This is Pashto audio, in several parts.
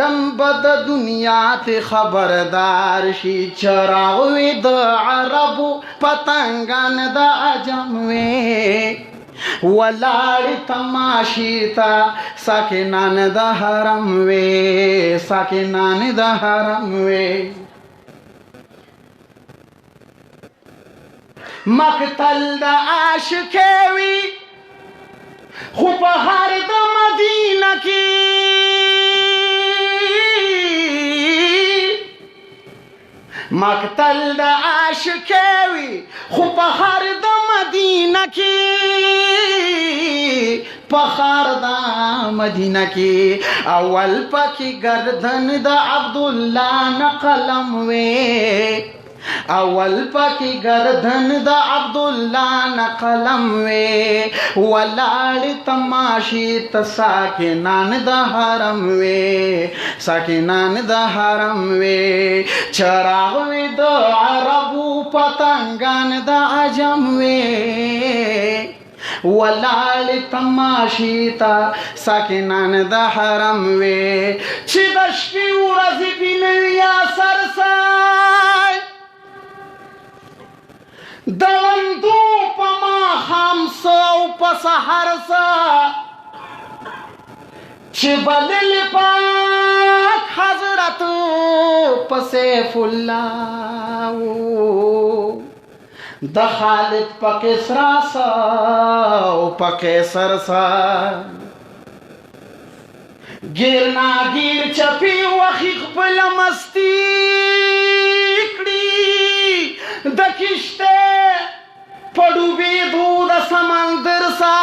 عالم بد دنیا ته خبردار شي چراوي د عربو پتنګان د عجم وي ولاړ تماشي تا ساکنان د حرم وي ساکنان د حرم وي مقتل د عاشق وي خو په هر د مدینه کې مقتل د عاشق وي خو په هر د مدینه کې په هر د مدینه کې اول پکې گردن د عبد الله نقلم وي اول پاکی گردن دا عبداللہ نقلم وے ولاړ تماشی تساکنان دا حرم وے ساکنان دا حرم وے چراغ وی دا عربو پتنگان دا عجم وے ولاړ تماشی تا ساکنان دا حرم وے چی دشپی ورزی بینویا سرسای دلندو پما خامسا و پسحرسا چی بلل پاک حضرتو پسیف اللہ د خالد پا کسرا سا و پا کسر سا گیرنا گیر چپی وخی خپل مستی د کشته پړوبېدو د سمندر سا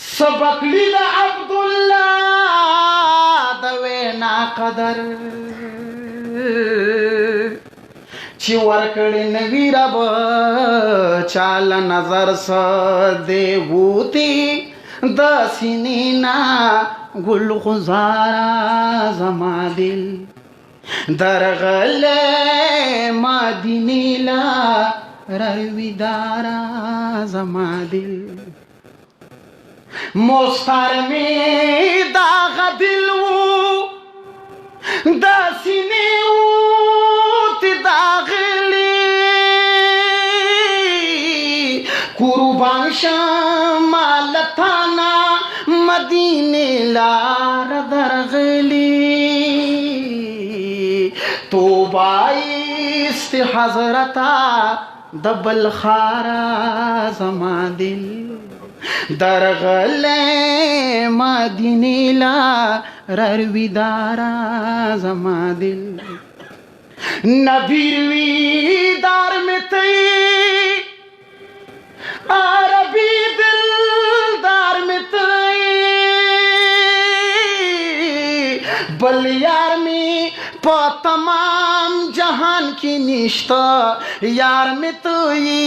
سبق لی د عبدالله د وینا قدر چې ورکړې نوی رب چال نظر سا دی ووتی د سینې نه ګل غزارا زما دل درغله مدینی لا روی دارا زما دل مستر می داغ دل وو دا سینې تی داغلی قربان شمالتانا مدینی لار درغلی تو بایست حضرتا دبل خارا زما دل درغلے مدینی لا روی دارا زما دل نبیروی دار میں تی عربی دل دار میں تی بل یار میں پا تمام جہان کی نشتا یار میں تو یہ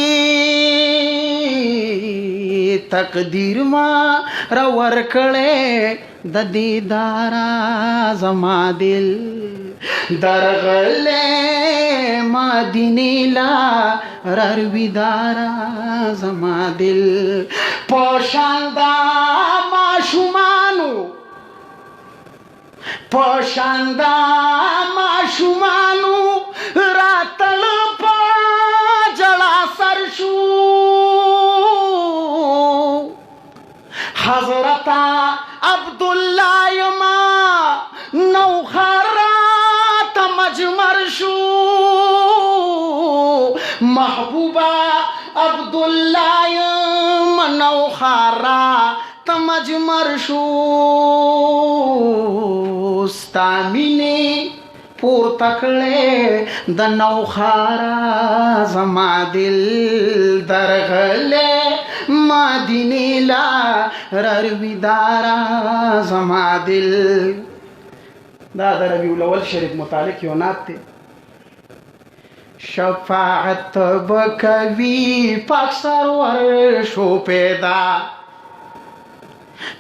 تقدیر ما رور کڑے د دیدارا زما دل درغلے مدینی لا روی دارا زما دل پوشاندا معشومانو پوشاندا معشومانو راتل پا جڑا سرشو حضرتا عبداللہ یما نو خارات مجمر شو محبوبہ عبداللہ یما نو خارات مجمر شو ستامینی پور تکڑے د نوخارا زما دل درغلے مدینی لا روی دارا زما دل دا در ربیع الاول شریف متعلق یو نات تے شفاعت بکوی پاک سرور شو پیدا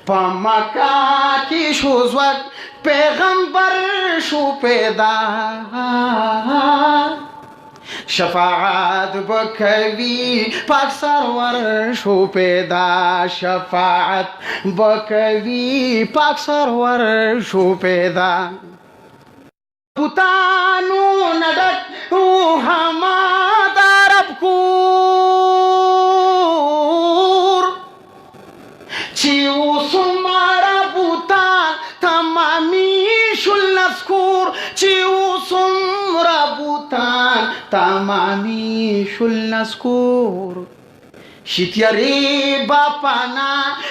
پا مکہ کی شوزوک پیغمبر شو پیدا شفاعت بکوی پاک سرور شو پیدا شفاعت بکوی پاک سرور شو پیدا پتانو ندک ہما دارب کور چیو سمارا پتان تمامی شل نسکور چیو سمرا پتان تمامی شل نسکور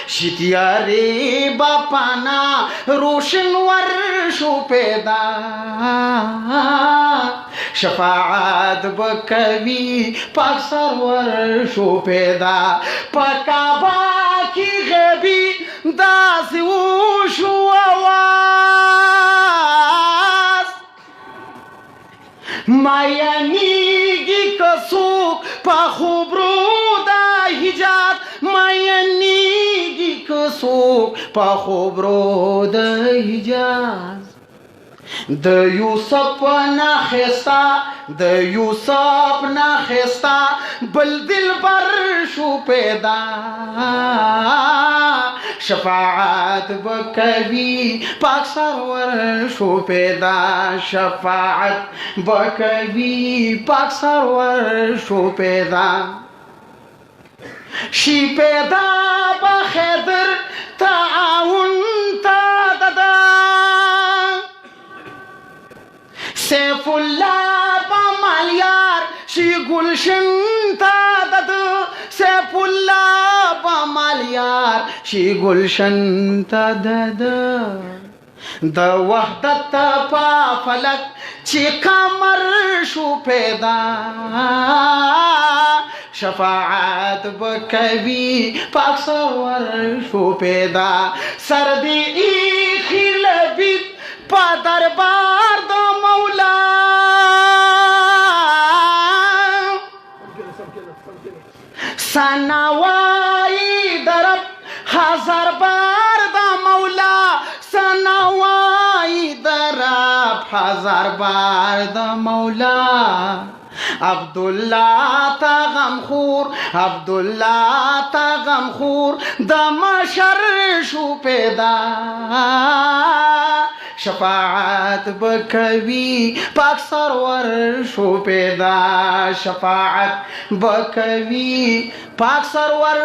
شتیاری باپانا روشن ور شو پیدا شفاعت بکوی پاک سرور شو پیدا پکابا کی غیبی داسی وشو آواز ماینیگی کسوک پا خوبرو حجاب ماینیگی کسوک پا خوبرو د حجاز د یوسف نخستا بل دل بر شو پیدا شفاعت بکوی پاک سرور شو پیدا شفاعت بکوی پاک سرور شو پیدا شی پیدا بخیدر تعاون تا ددا سیف اللہ بمالیار شی گلشن تا ددا سیف اللہ بمالیار شی گلشن تا ددا د وحدت پا فلک چی کمر شو پیدا شفاعت بکوی پاک سرور شو پیدا سردی ایخی لبید پا دربار د مولا سنوائی درب ہزار بار د مولا سنوائی درب ہزار بار د مولا عبداللہ تا غمخور د مشر شو پیدا شفاعت بکوی پاک سرور شو پیدا شفاعت بکوی پاک سرور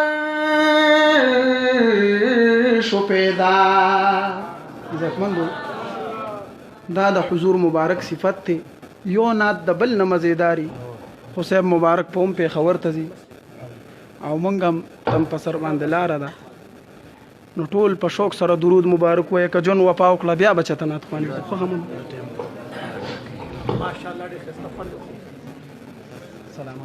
شو پیدا دا د حضور مبارک صفت ته یو نات د بل نه مزیداری خو صاحب مبارک پوم په خبر ته زی او مونږ هم تم په سر باندې لاره ده نو ټول په شوق سره درود مبارک وایه که جون وفا وکړه بیا به چېرته نعت خواني خو هم ماشاءالله ډېر ښایسته خوند سلام